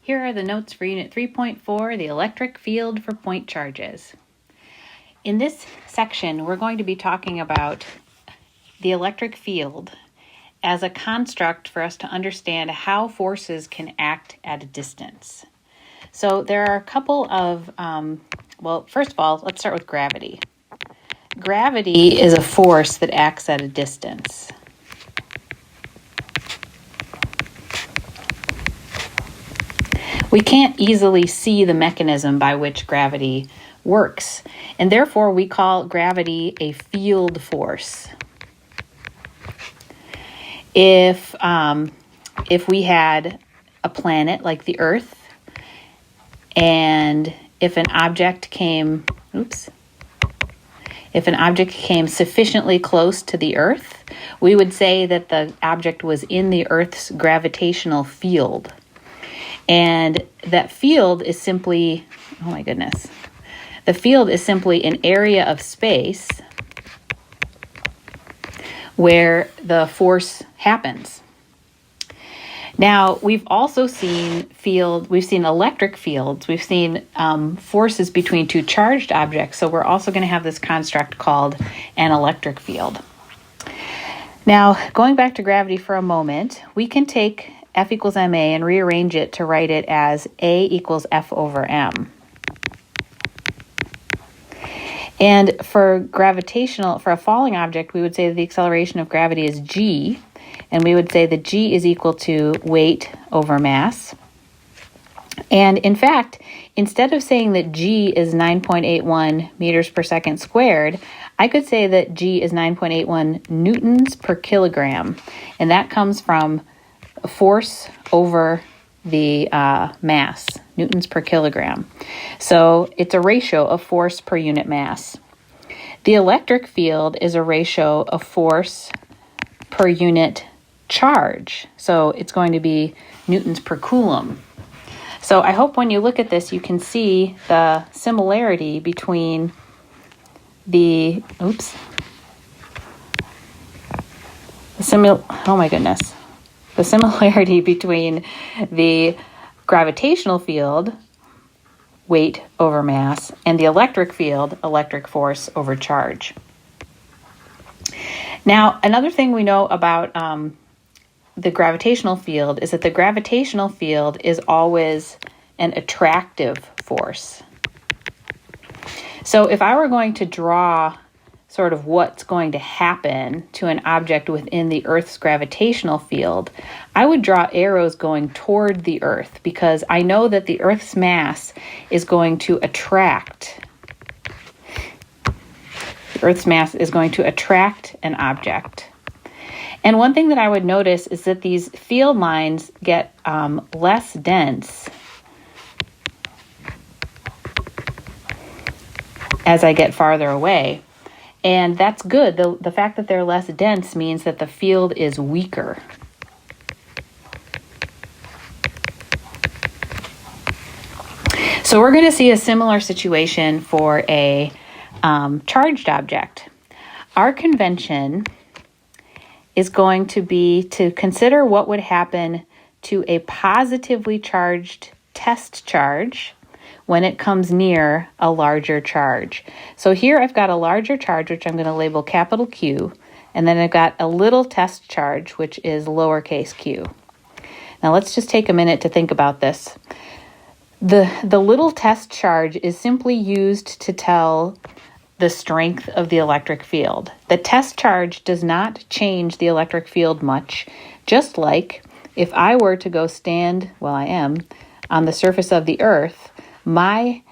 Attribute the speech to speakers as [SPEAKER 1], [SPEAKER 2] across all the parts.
[SPEAKER 1] Here are the notes for Unit 3.4, the electric field for point charges. In this section, we're going to be talking about the electric field as a construct for us to understand how forces can act at a distance. So there are a couple of, first of all, let's start with gravity. Gravity is a force that acts at a distance. We can't easily see the mechanism by which gravity works, and therefore we call gravity a field force. If we had a planet like the Earth, and if an object came sufficiently close to the Earth, we would say that the object was in the Earth's gravitational field. And that field is simply, the field is simply an area of space where the force happens. Now, we've also seen electric fields, we've seen forces between two charged objects, so we're also going to have this construct called an electric field. Now, going back to gravity for a moment, we can take F equals ma and rearrange it to write it as A equals F over m. And for a falling object, we would say that the acceleration of gravity is g, and we would say that g is equal to weight over mass. And in fact, instead of saying that g is 9.81 meters per second squared, I could say that g is 9.81 newtons per kilogram, and that comes from force over the mass, newtons per kilogram. So it's a ratio of force per unit mass. The electric field is a ratio of force per unit charge. So it's going to be newtons per coulomb. So I hope when you look at this, you can see the similarity between the similarity between the gravitational field, weight over mass, and the electric field, electric force over charge. Now, another thing we know about the gravitational field is that the gravitational field is always an attractive force. So if I were going to draw sort of what's going to happen to an object within the Earth's gravitational field, I would draw arrows going toward the Earth because I know that the Earth's mass is going to attract. The Earth's mass is going to attract an object. And one thing that I would notice is that these field lines get less dense as I get farther away. And that's good. The fact that they're less dense means that the field is weaker. So we're going to see a similar situation for a charged object. Our convention is going to be to consider what would happen to a positively charged test charge when it comes near a larger charge. So here I've got a larger charge, which I'm going to label capital Q, and then I've got a little test charge, which is lowercase q. Now let's just take a minute to think about this. The little test charge is simply used to tell the strength of the electric field. The test charge does not change the electric field much, just like if I were to go stand, I am, on the surface of the Earth, my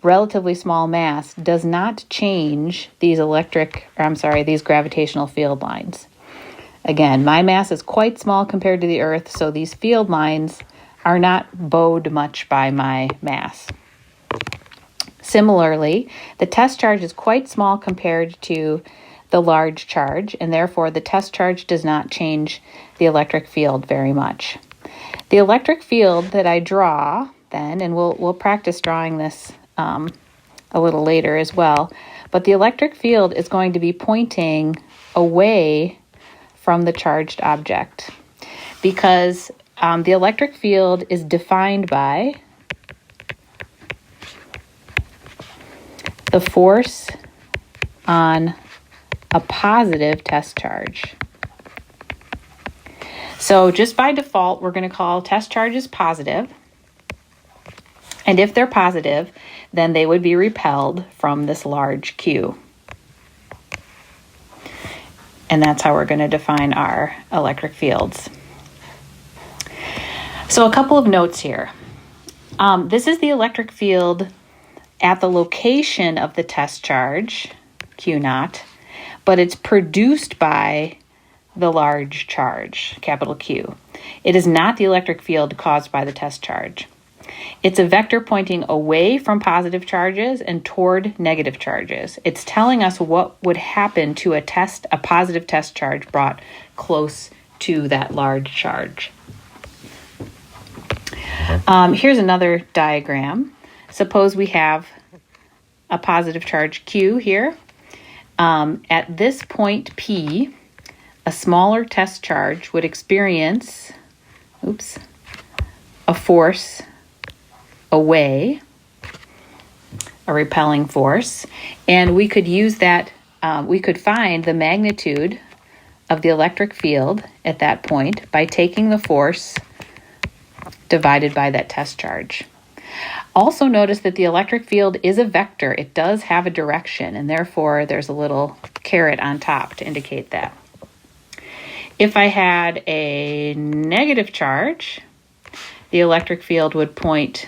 [SPEAKER 1] relatively small mass does not change these gravitational field lines. Again, my mass is quite small compared to the Earth, so these field lines are not bowed much by my mass. Similarly, the test charge is quite small compared to the large charge, and therefore the test charge does not change the electric field very much. The electric field that I draw then, and we'll practice drawing this a little later as well, but the electric field is going to be pointing away from the charged object because the electric field is defined by the force on a positive test charge. So just by default, we're going to call test charges positive. And if they're positive, then they would be repelled from this large Q. And that's how we're going to define our electric fields. So a couple of notes here. This is the electric field at the location of the test charge, Q naught, but it's produced by the large charge, capital Q. It is not the electric field caused by the test charge. It's a vector pointing away from positive charges and toward negative charges. It's telling us what would happen to a positive test charge brought close to that large charge. Here's another diagram. Suppose we have a positive charge Q here. At this point P, a smaller test charge would experience a force away, a repelling force, and we could use that, we could find the magnitude of the electric field at that point by taking the force divided by that test charge. Also notice that the electric field is a vector. It does have a direction, and therefore there's a little caret on top to indicate that. If I had a negative charge, the electric field at point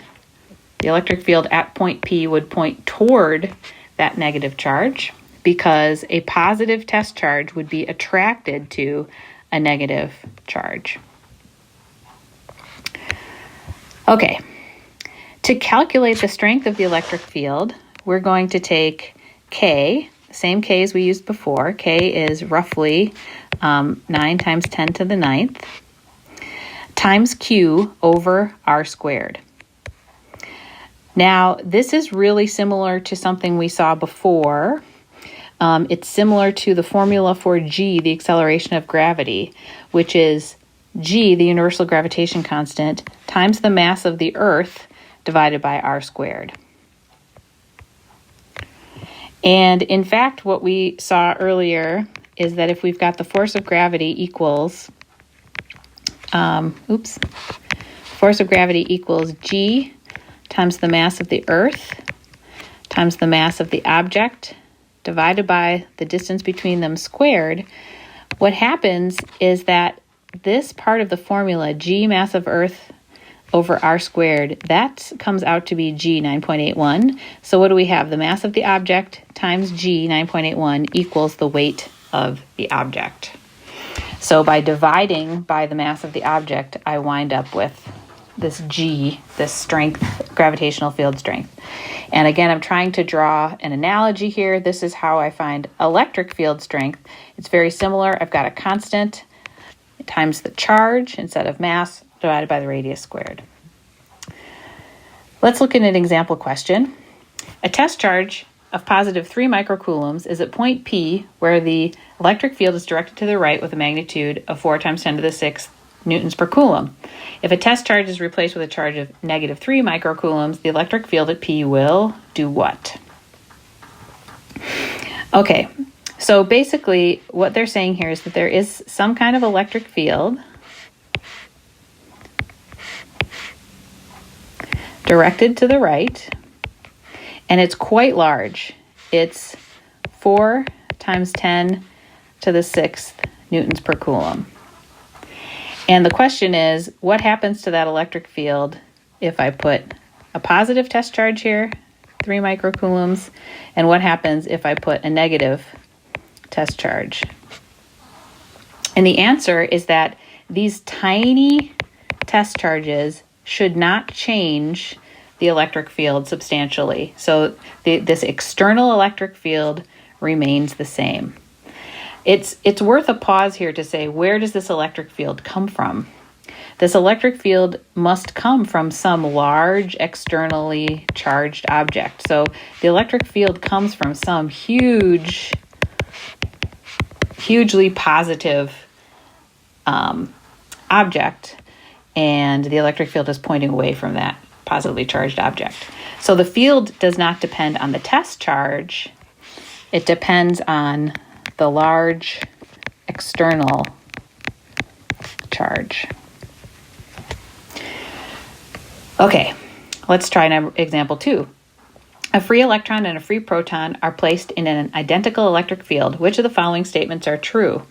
[SPEAKER 1] P would point toward that negative charge because a positive test charge would be attracted to a negative charge. Okay, to calculate the strength of the electric field, we're going to take K, same K as we used before. K is roughly 9 times 10 to the 9th, times Q over R squared. Now, this is really similar to something we saw before. It's similar to the formula for G, the acceleration of gravity, which is G, the universal gravitation constant, times the mass of the Earth divided by R squared. And in fact, what we saw earlier is that if we've got the force of gravity equals, force of gravity equals G times the mass of the Earth times the mass of the object divided by the distance between them squared, what happens is that this part of the formula, G mass of Earth over R squared, that comes out to be G 9.81. So what do we have? The mass of the object times G 9.81 equals the weight of the object. So by dividing by the mass of the object, I wind up with this G, this strength, gravitational field strength. And again, I'm trying to draw an analogy here. This is how I find electric field strength. It's very similar. I've got a constant times the charge instead of mass divided by the radius squared. Let's look at an example question. A test charge of positive 3 microcoulombs is at point P where the electric field is directed to the right with a magnitude of 4 times 10 to the 6th newtons per coulomb. If a test charge is replaced with a charge of negative 3 microcoulombs, the electric field at P will do what? Okay, so basically what they're saying here is that there is some kind of electric field directed to the right, and it's quite large. It's 4 times 10 to the 6th newtons per coulomb. And the question is, what happens to that electric field if I put a positive test charge here, 3 microcoulombs, and what happens if I put a negative test charge? And the answer is that these tiny test charges should not change the electric field substantially. So this external electric field remains the same. It's worth a pause here to say, where does this electric field come from? This electric field must come from some large externally charged object. So the electric field comes from some hugely positive object. and the electric field is pointing away from that positively charged object. So the field does not depend on the test charge. It depends on the large external charge. Okay, let's try example 2. A free electron and a free proton are placed in an identical electric field. Which of the following statements are true?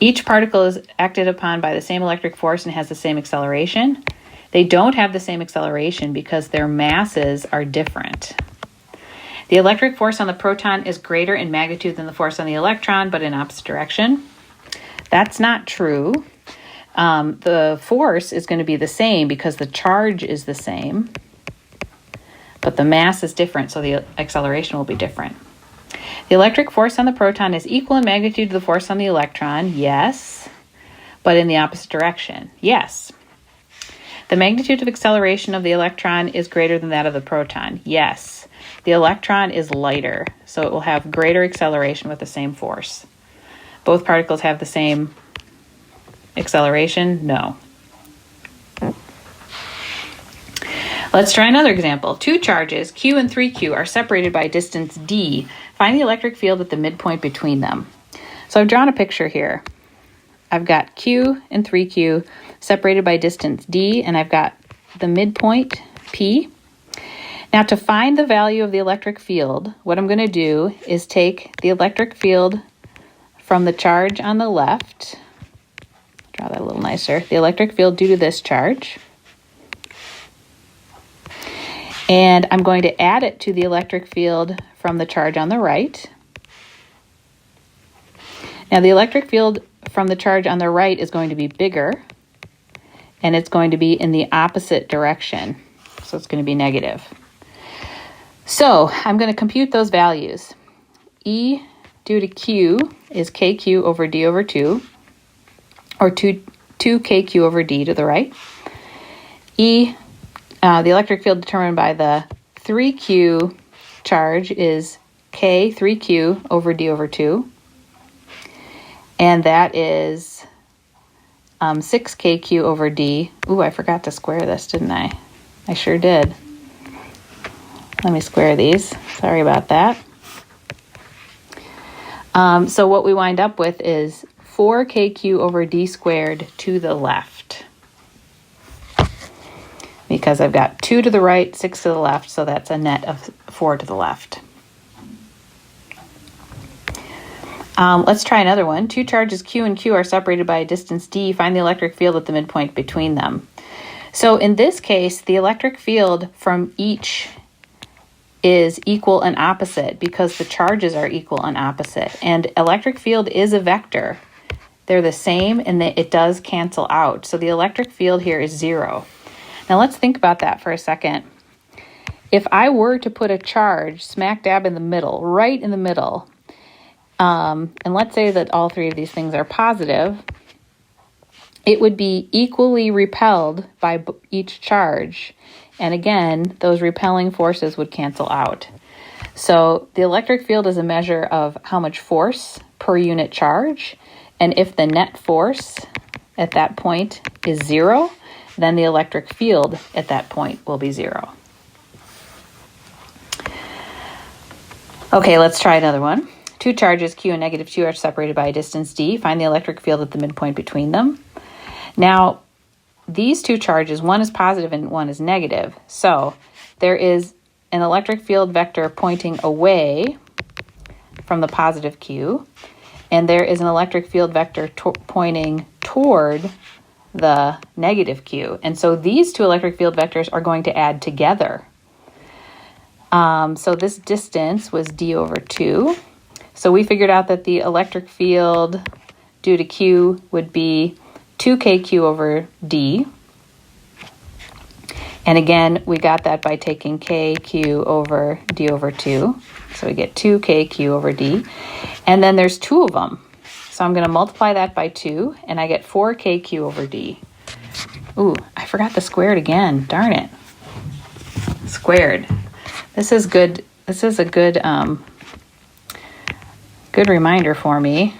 [SPEAKER 1] Each particle is acted upon by the same electric force and has the same acceleration. They don't have the same acceleration because their masses are different. The electric force on the proton is greater in magnitude than the force on the electron, but in opposite direction. That's not true. The force is going to be the same because the charge is the same, but the mass is different, so the acceleration will be different. The electric force on the proton is equal in magnitude to the force on the electron, yes, but in the opposite direction, yes. The magnitude of acceleration of the electron is greater than that of the proton, yes. The electron is lighter, so it will have greater acceleration with the same force. Both particles have the same acceleration, no. Let's try another example. 2 charges, Q and 3Q, are separated by a distance d. Find the electric field at the midpoint between them. So I've drawn a picture here. I've got Q and 3Q separated by distance d, and I've got the midpoint, P. Now to find the value of the electric field, what I'm going to do is take the electric field from the charge on the left, draw that a little nicer, the electric field due to this charge, and I'm going to add it to the electric field from the charge on the right. Now the electric field from the charge on the right is going to be bigger, and it's going to be in the opposite direction, so it's going to be negative. So I'm going to compute those values. E due to Q is KQ over D over 2, or 2KQ over D to the right. The electric field determined by the 3Q charge is K 3Q over D over 2. And that is 6KQ over D. Ooh, I forgot to square this, didn't I? I sure did. Let me square these. Sorry about that. So what we wind up with is 4KQ over D squared to the left. Because I've got 2 to the right, 6 to the left, so that's a net of 4 to the left. Let's try another one. 2 charges Q and Q are separated by a distance d. Find the electric field at the midpoint between them. So in this case, the electric field from each is equal and opposite because the charges are equal and opposite. And electric field is a vector. They're the same, and it does cancel out. So the electric field here is 0. Now let's think about that for a second. If I were to put a charge smack dab in the middle, right in the middle, and let's say that all 3 of these things are positive, it would be equally repelled by each charge. And again, those repelling forces would cancel out. So the electric field is a measure of how much force per unit charge. And if the net force at that point is 0, then the electric field at that point will be 0. Okay, let's try another one. 2 charges, Q and negative 2, are separated by a distance d. Find the electric field at the midpoint between them. Now, these 2 charges, one is positive and one is negative. So there is an electric field vector pointing away from the positive Q, and there is an electric field vector pointing toward the negative Q. And so these 2 electric field vectors are going to add together. So this distance was d over 2. So we figured out that the electric field due to Q would be 2KQ over D. And again, we got that by taking KQ over D over 2. So we get 2KQ over D. And then there's 2 of them. So I'm going to multiply that by 2, and I get 4KQ over D. Ooh, I forgot to square it again. Darn it. Squared. This is good. This is a good reminder for me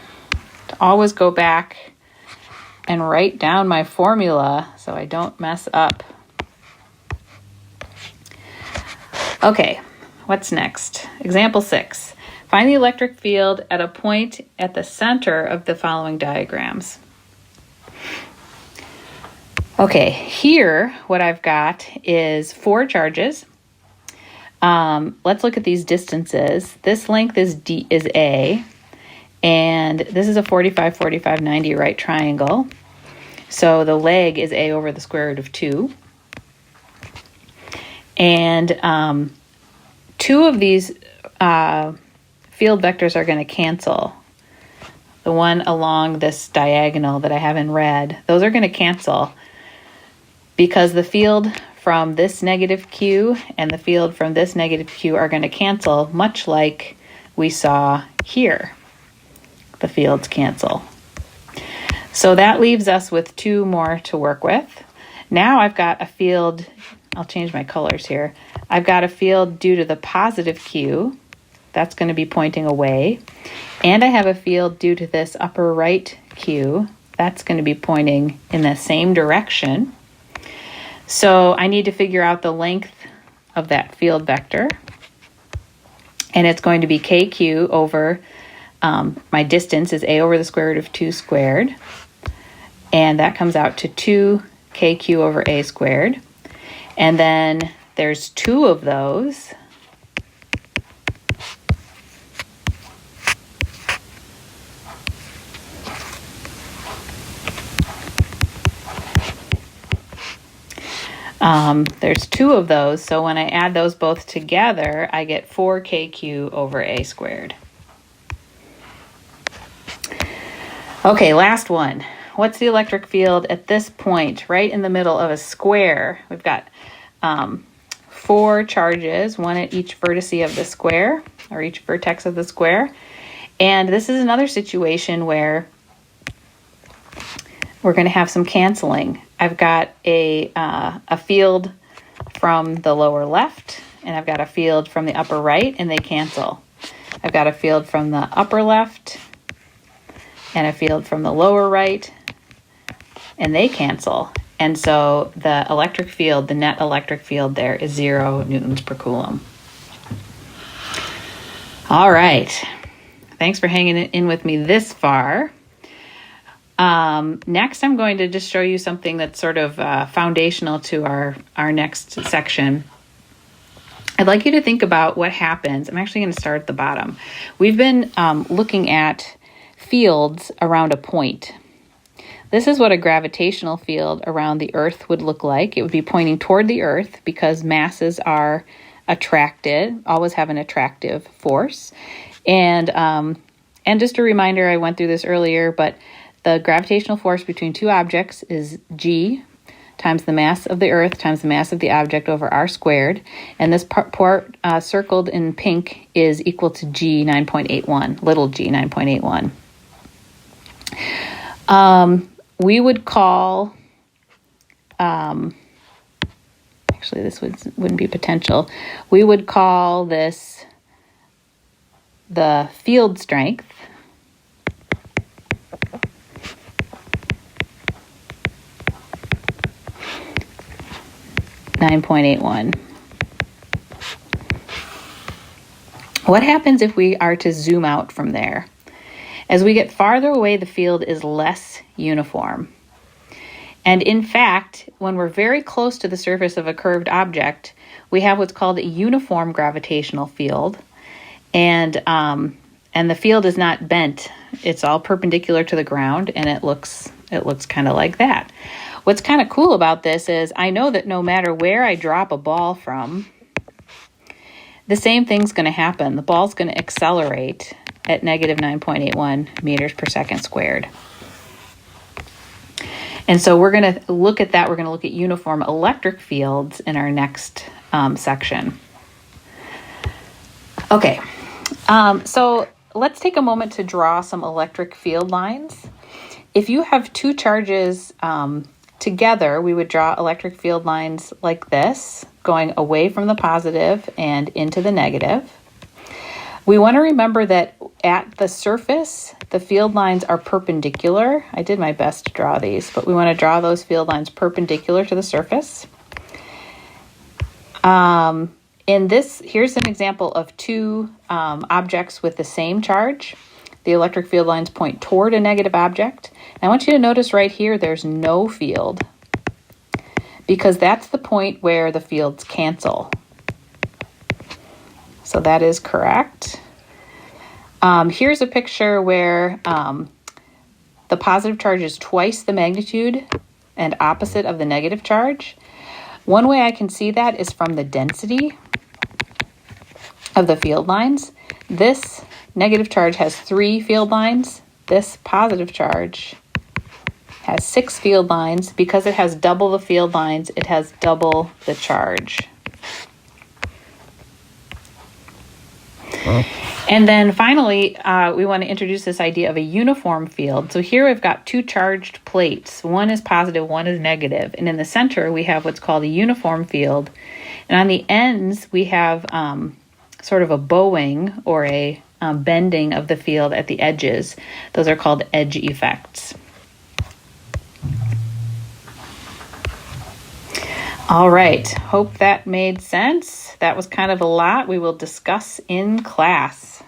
[SPEAKER 1] to always go back and write down my formula so I don't mess up. Okay, what's next? Example 6. Find the electric field at a point at the center of the following diagrams. Okay, here what I've got is 4 charges. Let's look at these distances. This length is A, and this is a 45, 45, 90 right triangle. So the leg is A over the square root of 2. And 2 of these field vectors are going to cancel. The one along this diagonal that I have in red, those are going to cancel because the field from this negative Q and the field from this negative Q are going to cancel, much like we saw here. The fields cancel. So that leaves us with 2 more to work with. Now I've got a field, I'll change my colors here. I've got a field due to the positive Q, that's going to be pointing away. And I have a field due to this upper right Q, that's going to be pointing in the same direction. So I need to figure out the length of that field vector. And it's going to be KQ over, my distance is A over the square root of 2 squared. And that comes out to 2 KQ over A squared. And then there's 2 of those. There's 2 of those, so when I add those both together, I get 4 KQ over A squared. Okay, last one. What's the electric field at this point, right in the middle of a square? We've got 4 charges, 1 at each vertice of the square, or each vertex of the square. And this is another situation where we're going to have some canceling. I've got a field from the lower left, and I've got a field from the upper right, and they cancel. I've got a field from the upper left, and a field from the lower right, and they cancel. And so the electric field, the net electric field there is 0 newtons per coulomb. All right. Thanks for hanging in with me this far. Next, I'm going to just show you something that's sort of foundational to our next section. I'd like you to think about what happens. I'm actually going to start at the bottom. We've been looking at fields around a point. This is what a gravitational field around the Earth would look like. It would be pointing toward the Earth because masses are attracted, always have an attractive force. And just a reminder, I went through this earlier, but the gravitational force between 2 objects is G times the mass of the Earth times the mass of the object over R squared. And this part circled in pink is equal to G 9.81, little g 9.81. We would call, actually this wouldn't be potential. We would call this the field strength. .81. What happens if we are to zoom out from there? As we get farther away, the field is less uniform. And in fact, when we're very close to the surface of a curved object, we have what's called a uniform gravitational field. And the field is not bent. It's all perpendicular to the ground, and it looks kind of like that. What's kind of cool about this is I know that no matter where I drop a ball from, the same thing's going to happen. The ball's going to accelerate at negative 9.81 meters per second squared. And so we're going to look at that. We're going to look at uniform electric fields in our next section. Okay, so let's take a moment to draw some electric field lines. If you have 2 charges together, we would draw electric field lines like this, going away from the positive and into the negative. We want to remember that at the surface, the field lines are perpendicular. I did my best to draw these, but we want to draw those field lines perpendicular to the surface. Here's an example of two objects with the same charge. The electric field lines point toward a negative object. And I want you to notice right here, there's no field, because that's the point where the fields cancel. So that is correct. Here's a picture where the positive charge is twice the magnitude and opposite of the negative charge. One way I can see that is from the density of the field lines. This negative charge has 3 field lines. This positive charge has 6 field lines. Because it has double the field lines, it has double the charge. And then finally, we want to introduce this idea of a uniform field. So here we've got 2 charged plates. One is positive, one is negative. And in the center, we have what's called a uniform field. And on the ends, we have sort of a bowing or a bending of the field at the edges. Those are called edge effects. All right, hope that made sense. That was kind of a lot we will discuss in class.